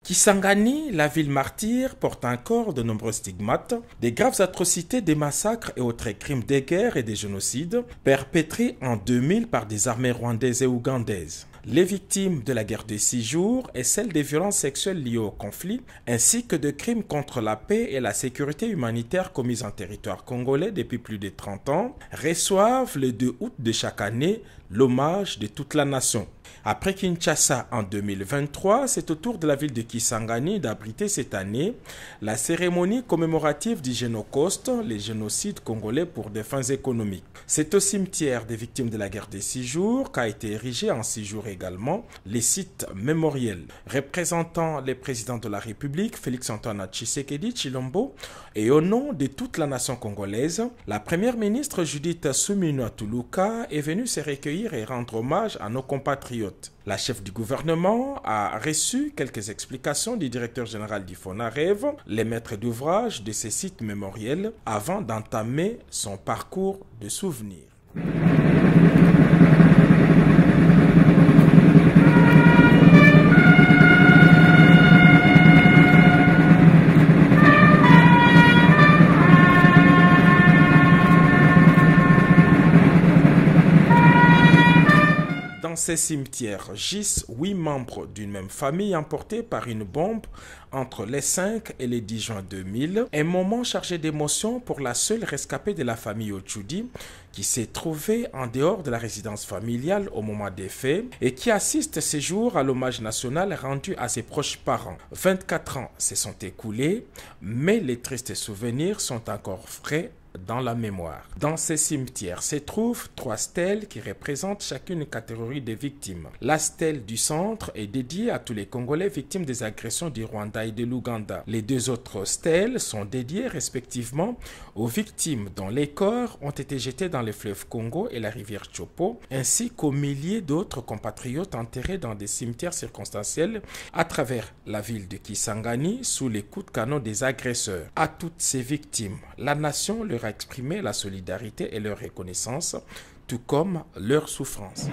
Kisangani, la ville martyre, porte encore de nombreux stigmates, des graves atrocités, des massacres et autres crimes de guerre et des génocides perpétrés en 2000 par des armées rwandaises et ougandaises. Les victimes de la guerre des 6 jours et celles des violences sexuelles liées au conflit, ainsi que de crimes contre la paix et la sécurité humanitaire commis en territoire congolais depuis plus de 30 ans, reçoivent le 2 août de chaque année l'hommage de toute la nation. Après Kinshasa en 2023, c'est au tour de la ville de Kisangani d'abriter cette année la cérémonie commémorative du Génocauste, les génocides congolais pour des fins économiques. C'est au cimetière des victimes de la guerre des 6 jours qu'a été érigé en 6 jours également les sites mémoriels. Représentant les présidents de la République, Félix-Antoine Tshisekedi Tshilombo, et au nom de toute la nation congolaise, la première ministre Judith Suminwa Tuluka est venue se recueillir et rendre hommage à nos compatriotes. La chef du gouvernement a reçu quelques explications du directeur général du FONAREV, les maîtres d'ouvrage de ces sites mémoriels, avant d'entamer son parcours de souvenirs. Dans ces cimetières gisent 8 membres d'une même famille emportés par une bombe entre les 5 et les 10 juin 2000, un moment chargé d'émotion pour la seule rescapée de la famille Otchoudi qui s'est trouvée en dehors de la résidence familiale au moment des faits et qui assiste ces jours à l'hommage national rendu à ses proches parents. 24 ans se sont écoulés, mais les tristes souvenirs sont encore frais dans la mémoire. Dans ces cimetières se trouvent 3 stèles qui représentent chacune une catégorie de victimes. La stèle du centre est dédiée à tous les Congolais victimes des agressions du Rwanda et de l'Ouganda. Les 2 autres stèles sont dédiées respectivement aux victimes dont les corps ont été jetés dans le fleuve Congo et la rivière Chopo, ainsi qu'aux milliers d'autres compatriotes enterrés dans des cimetières circonstanciels à travers la ville de Kisangani sous les coups de canon des agresseurs. À toutes ces victimes, la nation leur a exprimé la solidarité et leur reconnaissance, tout comme leur souffrance.